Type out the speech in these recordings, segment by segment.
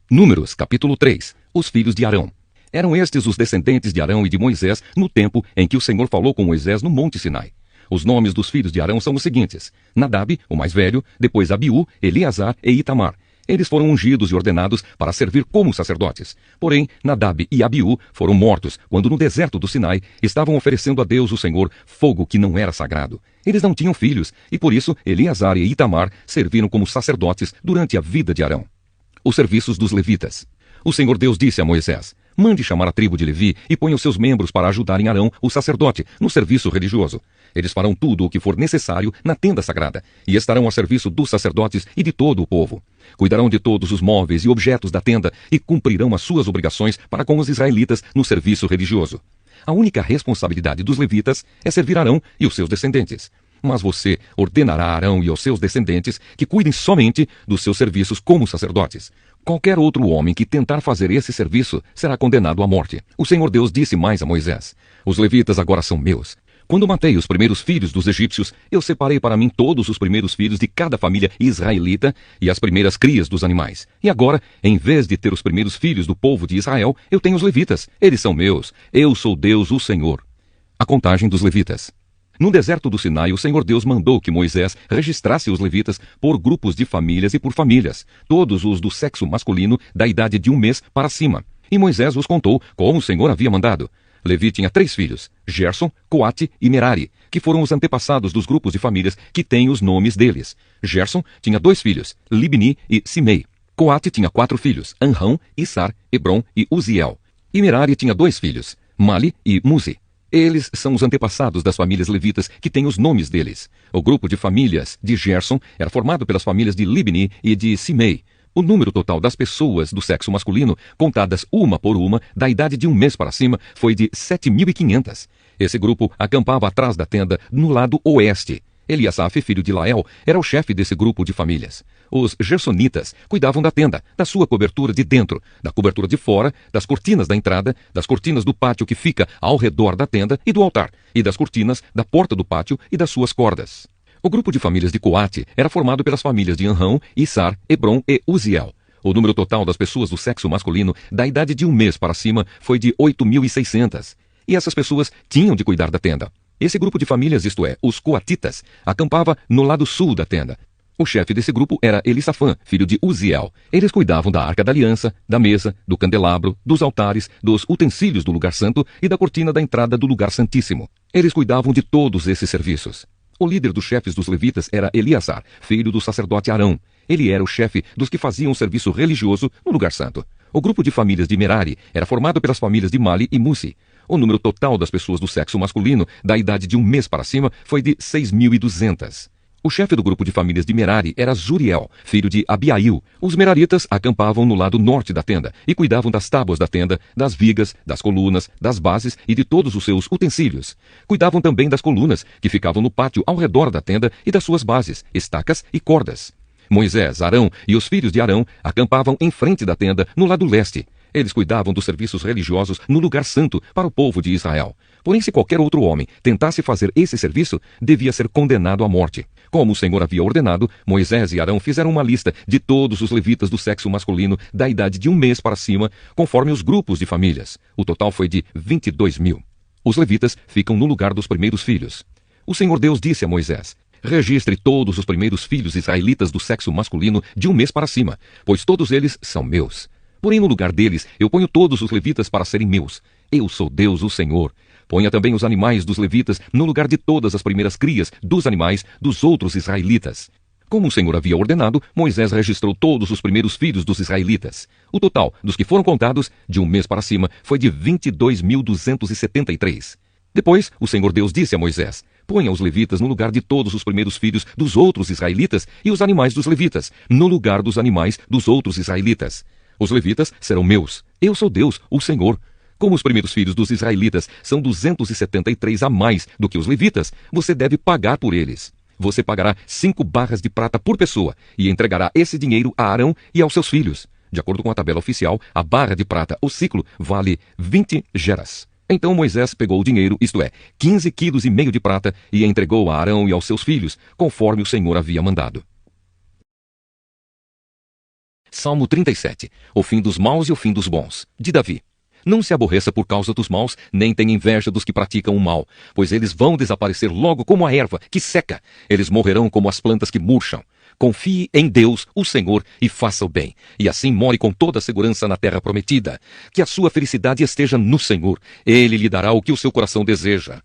Números, capítulo 3. Os filhos de Arão. Eram estes os descendentes de Arão e de Moisés no tempo em que o Senhor falou com Moisés no Monte Sinai. Os nomes dos filhos de Arão são os seguintes: Nadab, o mais velho, depois Abiú, Eleazar e Itamar. Eles foram ungidos e ordenados para servir como sacerdotes. Porém, Nadab e Abiú foram mortos quando no deserto do Sinai estavam oferecendo a Deus o Senhor fogo que não era sagrado. Eles não tinham filhos e por isso Eleazar e Itamar serviram como sacerdotes durante a vida de Arão. Os serviços dos levitas. O Senhor Deus disse a Moisés: mande chamar a tribo de Levi e ponha os seus membros para ajudarem Arão, o sacerdote, no serviço religioso. Eles farão tudo o que for necessário na tenda sagrada e estarão a serviço dos sacerdotes e de todo o povo. Cuidarão de todos os móveis e objetos da tenda e cumprirão as suas obrigações para com os israelitas no serviço religioso. A única responsabilidade dos levitas é servir Arão e os seus descendentes. Mas você ordenará a Arão e aos seus descendentes que cuidem somente dos seus serviços como sacerdotes. Qualquer outro homem que tentar fazer esse serviço será condenado à morte. O Senhor Deus disse mais a Moisés: os levitas agora são meus. Quando matei os primeiros filhos dos egípcios, eu separei para mim todos os primeiros filhos de cada família israelita e as primeiras crias dos animais. E agora, em vez de ter os primeiros filhos do povo de Israel, eu tenho os levitas. Eles são meus. Eu sou Deus, o Senhor. A contagem dos levitas. No deserto do Sinai, o Senhor Deus mandou que Moisés registrasse os levitas por grupos de famílias e por famílias, todos os do sexo masculino da idade de 1 mês para cima. E Moisés os contou como o Senhor havia mandado. Levi tinha 3 filhos, Gerson, Coate e Merari, que foram os antepassados dos grupos de famílias que têm os nomes deles. Gerson tinha 2 filhos, Libni e Simei. Coate tinha 4 filhos, Anrão, Issar, Hebron e Uziel. E Merari tinha 2 filhos, Mali e Muzi. Eles são os antepassados das famílias levitas que têm os nomes deles. O grupo de famílias de Gerson era formado pelas famílias de Libni e de Simei. O número total das pessoas do sexo masculino, contadas uma por uma, da idade de 1 mês para cima, foi de 7.500. Esse grupo acampava atrás da tenda, no lado oeste. Eliasaf, filho de Lael, era o chefe desse grupo de famílias. Os gersonitas cuidavam da tenda, da sua cobertura de dentro, da cobertura de fora, das cortinas da entrada, das cortinas do pátio que fica ao redor da tenda e do altar, e das cortinas da porta do pátio e das suas cordas. O grupo de famílias de Coate era formado pelas famílias de Anrão, Issar, Hebron e Uziel. O número total das pessoas do sexo masculino da idade de 1 mês para cima foi de 8.600. E essas pessoas tinham de cuidar da tenda. Esse grupo de famílias, isto é, os coatitas, acampava no lado sul da tenda. O chefe desse grupo era Elisafã, filho de Uziel. Eles cuidavam da arca da aliança, da mesa, do candelabro, dos altares, dos utensílios do lugar santo e da cortina da entrada do lugar santíssimo. Eles cuidavam de todos esses serviços. O líder dos chefes dos levitas era Eleazar, filho do sacerdote Arão. Ele era o chefe dos que faziam o serviço religioso no lugar santo. O grupo de famílias de Merari era formado pelas famílias de Mali e Musi. O número total das pessoas do sexo masculino, da idade de 1 mês para cima, foi de 6.200. O chefe do grupo de famílias de Merari era Zuriel, filho de Abiail. Os meraritas acampavam no lado norte da tenda e cuidavam das tábuas da tenda, das vigas, das colunas, das bases e de todos os seus utensílios. Cuidavam também das colunas que ficavam no pátio ao redor da tenda e das suas bases, estacas e cordas. Moisés, Arão e os filhos de Arão acampavam em frente da tenda no lado leste. Eles cuidavam dos serviços religiosos no lugar santo para o povo de Israel. Porém, se qualquer outro homem tentasse fazer esse serviço, devia ser condenado à morte. Como o Senhor havia ordenado, Moisés e Arão fizeram uma lista de todos os levitas do sexo masculino da idade de 1 mês para cima, conforme os grupos de famílias. O total foi de 22.000. Os levitas ficam no lugar dos primeiros filhos. O Senhor Deus disse a Moisés: registre todos os primeiros filhos israelitas do sexo masculino de 1 mês para cima, pois todos eles são meus. Porém, no lugar deles, eu ponho todos os levitas para serem meus. Eu sou Deus, o Senhor. Ponha também os animais dos levitas no lugar de todas as primeiras crias dos animais dos outros israelitas. Como o Senhor havia ordenado, Moisés registrou todos os primeiros filhos dos israelitas. O total dos que foram contados, de 1 mês para cima, foi de 22.273. Depois, o Senhor Deus disse a Moisés: ponha os levitas no lugar de todos os primeiros filhos dos outros israelitas e os animais dos levitas, no lugar dos animais dos outros israelitas. Os levitas serão meus. Eu sou Deus, o Senhor. Como os primeiros filhos dos israelitas são 273 a mais do que os levitas, você deve pagar por eles. Você pagará 5 barras de prata por pessoa e entregará esse dinheiro a Arão e aos seus filhos. De acordo com a tabela oficial, a barra de prata, o ciclo, vale 20 geras. Então Moisés pegou o dinheiro, isto é, 15,5 quilos de prata, e entregou a Arão e aos seus filhos, conforme o Senhor havia mandado. Salmo 37. O fim dos maus e o fim dos bons. De Davi. Não se aborreça por causa dos maus, nem tenha inveja dos que praticam o mal, pois eles vão desaparecer logo como a erva que seca. Eles morrerão como as plantas que murcham. Confie em Deus, o Senhor, e faça o bem. E assim more com toda a segurança na terra prometida. Que a sua felicidade esteja no Senhor. Ele lhe dará o que o seu coração deseja.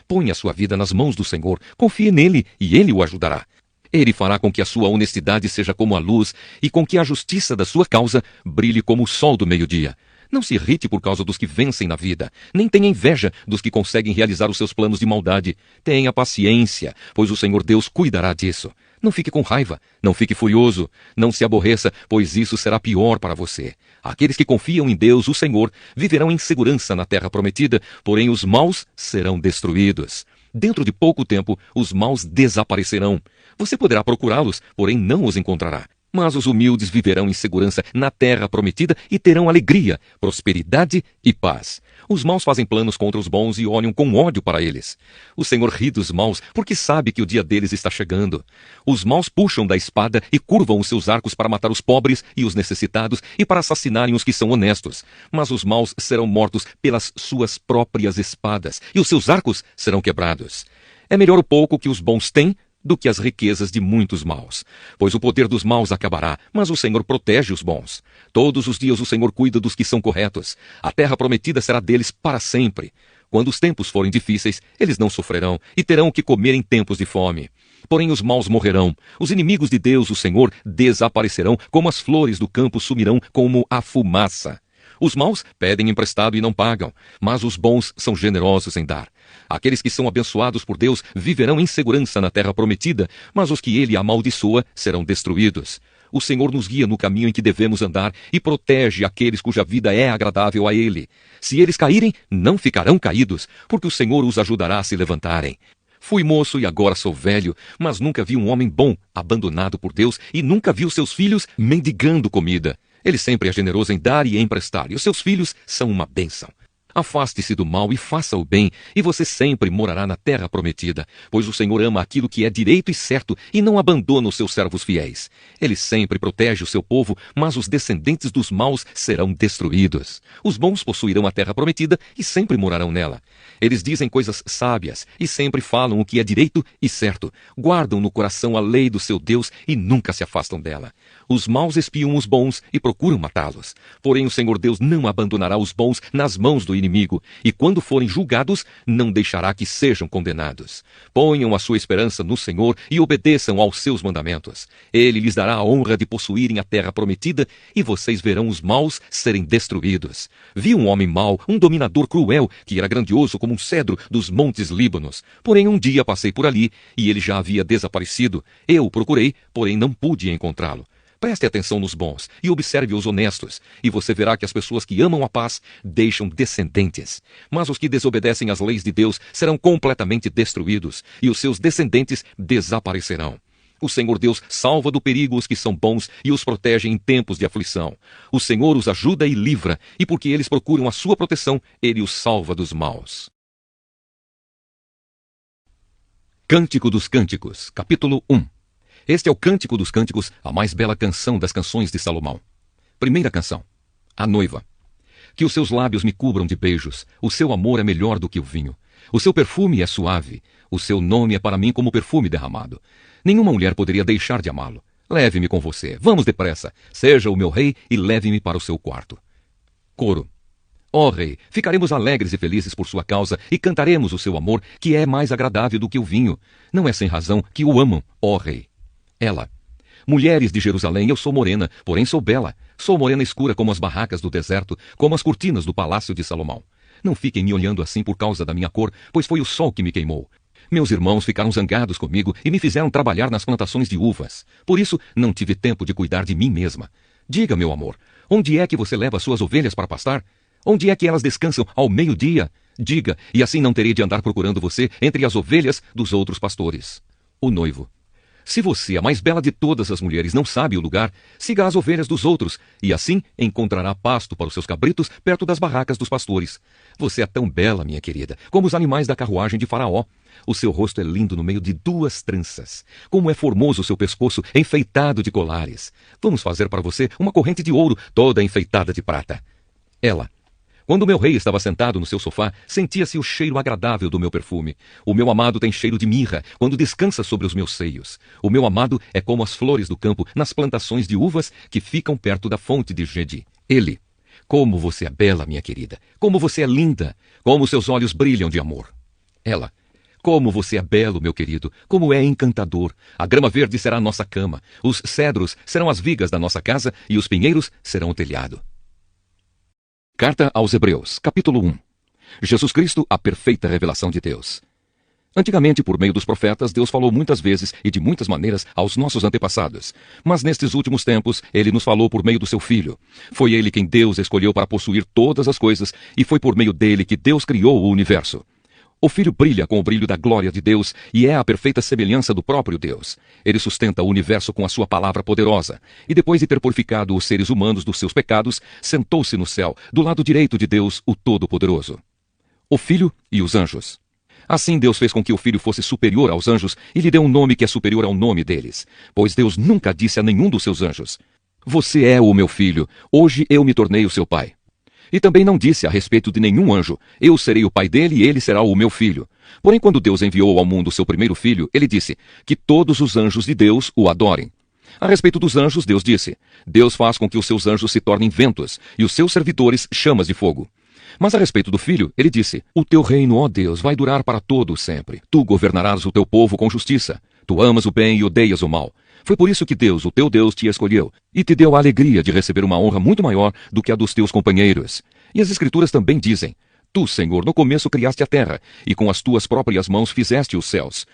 Ponha a sua vida nas mãos do Senhor. Confie nele e ele o ajudará. Ele fará com que a sua honestidade seja como a luz e com que a justiça da sua causa brilhe como o sol do meio-dia. Não se irrite por causa dos que vencem na vida, nem tenha inveja dos que conseguem realizar os seus planos de maldade. Tenha paciência, pois o Senhor Deus cuidará disso. Não fique com raiva, não fique furioso, não se aborreça, pois isso será pior para você. Aqueles que confiam em Deus, o Senhor, viverão em segurança na terra prometida, porém os maus serão destruídos. Dentro de pouco tempo, os maus desaparecerão. Você poderá procurá-los, porém não os encontrará. Mas os humildes viverão em segurança na terra prometida e terão alegria, prosperidade e paz. Os maus fazem planos contra os bons e olham com ódio para eles. O Senhor ri dos maus porque sabe que o dia deles está chegando. Os maus puxam da espada e curvam os seus arcos para matar os pobres e os necessitados e para assassinarem os que são honestos. Mas os maus serão mortos pelas suas próprias espadas e os seus arcos serão quebrados. É melhor o pouco que os bons têm do que as riquezas de muitos maus. Pois o poder dos maus acabará, mas o Senhor protege os bons. Todos os dias o Senhor cuida dos que são corretos. A terra prometida será deles para sempre. Quando os tempos forem difíceis, eles não sofrerão e terão o que comer em tempos de fome. Porém os maus morrerão. Os inimigos de Deus, o Senhor, desaparecerão, como as flores do campo sumirão como a fumaça. Os maus pedem emprestado e não pagam, mas os bons são generosos em dar. Aqueles que são abençoados por Deus viverão em segurança na terra prometida, mas os que ele amaldiçoa serão destruídos. O Senhor nos guia no caminho em que devemos andar e protege aqueles cuja vida é agradável a ele. Se eles caírem, não ficarão caídos, porque o Senhor os ajudará a se levantarem. Fui moço e agora sou velho, mas nunca vi um homem bom abandonado por Deus e nunca vi os seus filhos mendigando comida. Ele sempre é generoso em dar e em emprestar, e os seus filhos são uma bênção. Afaste-se do mal e faça o bem, e você sempre morará na terra prometida, pois o Senhor ama aquilo que é direito e certo e não abandona os seus servos fiéis. Ele sempre protege o seu povo, mas os descendentes dos maus serão destruídos. Os bons possuirão a terra prometida e sempre morarão nela. Eles dizem coisas sábias e sempre falam o que é direito e certo. Guardam no coração a lei do seu Deus e nunca se afastam dela. Os maus espiam os bons e procuram matá-los. Porém o Senhor Deus não abandonará os bons nas mãos do inimigo, e quando forem julgados, não deixará que sejam condenados. Ponham a sua esperança no Senhor e obedeçam aos seus mandamentos. Ele lhes dará a honra de possuírem a terra prometida, e vocês verão os maus serem destruídos. Vi um homem mau, um dominador cruel, que era grandioso como um cedro dos montes Líbanos. Porém um dia passei por ali, e ele já havia desaparecido. Eu o procurei, porém não pude encontrá-lo. Preste atenção nos bons e observe os honestos, e você verá que as pessoas que amam a paz deixam descendentes. Mas os que desobedecem às leis de Deus serão completamente destruídos, e os seus descendentes desaparecerão. O Senhor Deus salva do perigo os que são bons e os protege em tempos de aflição. O Senhor os ajuda e livra, e porque eles procuram a sua proteção, ele os salva dos maus. Cântico dos Cânticos, capítulo 1. Este é o Cântico dos Cânticos, a mais bela canção das canções de Salomão. Primeira canção. A noiva. Que os seus lábios me cubram de beijos, o seu amor é melhor do que o vinho. O seu perfume é suave, o seu nome é para mim como perfume derramado. Nenhuma mulher poderia deixar de amá-lo. Leve-me com você, vamos depressa, seja o meu rei e leve-me para o seu quarto. Coro. Ó rei, ficaremos alegres e felizes por sua causa e cantaremos o seu amor, que é mais agradável do que o vinho. Não é sem razão que o amam, ó rei. Ela. Mulheres de Jerusalém, eu sou morena, porém sou bela. Sou morena escura como as barracas do deserto, como as cortinas do palácio de Salomão. Não fiquem me olhando assim por causa da minha cor, pois foi o sol que me queimou. Meus irmãos ficaram zangados comigo e me fizeram trabalhar nas plantações de uvas. Por isso, não tive tempo de cuidar de mim mesma. Diga, meu amor, onde é que você leva suas ovelhas para pastar? Onde é que elas descansam ao meio-dia? Diga, e assim não terei de andar procurando você entre as ovelhas dos outros pastores. O noivo. Se você, a mais bela de todas as mulheres, não sabe o lugar, siga as ovelhas dos outros, e assim encontrará pasto para os seus cabritos perto das barracas dos pastores. Você é tão bela, minha querida, como os animais da carruagem de Faraó. O seu rosto é lindo no meio de 2 tranças. Como é formoso o seu pescoço, enfeitado de colares. Vamos fazer para você uma corrente de ouro, toda enfeitada de prata. Ela: quando meu rei estava sentado no seu sofá, sentia-se o cheiro agradável do meu perfume. O meu amado tem cheiro de mirra quando descansa sobre os meus seios. O meu amado é como as flores do campo nas plantações de uvas que ficam perto da fonte de Gedi. Ele: como você é bela, minha querida. Como você é linda. Como seus olhos brilham de amor. Ela: como você é belo, meu querido. Como é encantador. A grama verde será a nossa cama. Os cedros serão as vigas da nossa casa e os pinheiros serão o telhado. Carta aos Hebreus, capítulo 1. Jesus Cristo, a perfeita revelação de Deus. Antigamente, por meio dos profetas, Deus falou muitas vezes e de muitas maneiras aos nossos antepassados. Mas nestes últimos tempos, Ele nos falou por meio do seu Filho. Foi Ele quem Deus escolheu para possuir todas as coisas, e foi por meio dele que Deus criou o universo. O Filho brilha com o brilho da glória de Deus e é a perfeita semelhança do próprio Deus. Ele sustenta o universo com a sua palavra poderosa. E depois de ter purificado os seres humanos dos seus pecados, sentou-se no céu, do lado direito de Deus, o Todo-Poderoso. O Filho e os anjos. Assim Deus fez com que o Filho fosse superior aos anjos e lhe deu um nome que é superior ao nome deles. Pois Deus nunca disse a nenhum dos seus anjos: você é o meu filho, hoje eu me tornei o seu pai. E também não disse a respeito de nenhum anjo: eu serei o pai dele e ele será o meu filho. Porém, quando Deus enviou ao mundo seu primeiro filho, ele disse que todos os anjos de Deus o adorem. A respeito dos anjos, Deus disse: Deus faz com que os seus anjos se tornem ventos e os seus servidores chamas de fogo. Mas a respeito do Filho, ele disse: o teu reino, ó Deus, vai durar para todo sempre. Tu governarás o teu povo com justiça. Tu amas o bem e odeias o mal. Foi por isso que Deus, o teu Deus, te escolheu e te deu a alegria de receber uma honra muito maior do que a dos teus companheiros. E as Escrituras também dizem: tu, Senhor, no começo criaste a terra, e com as tuas próprias mãos fizeste os céus.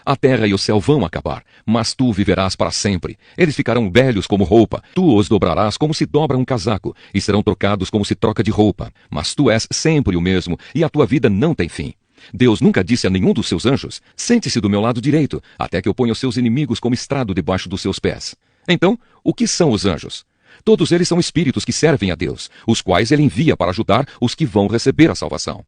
A terra e o céu vão acabar, mas tu viverás para sempre. Eles ficarão velhos como roupa. Tu os dobrarás como se dobra um casaco, e serão trocados como se troca de roupa. Mas tu és sempre o mesmo, e a tua vida não tem fim. Deus nunca disse a nenhum dos seus anjos: sente-se do meu lado direito, até que eu ponha os seus inimigos como estrado debaixo dos seus pés. Então, o que são os anjos? Todos eles são espíritos que servem a Deus, os quais ele envia para ajudar os que vão receber a salvação.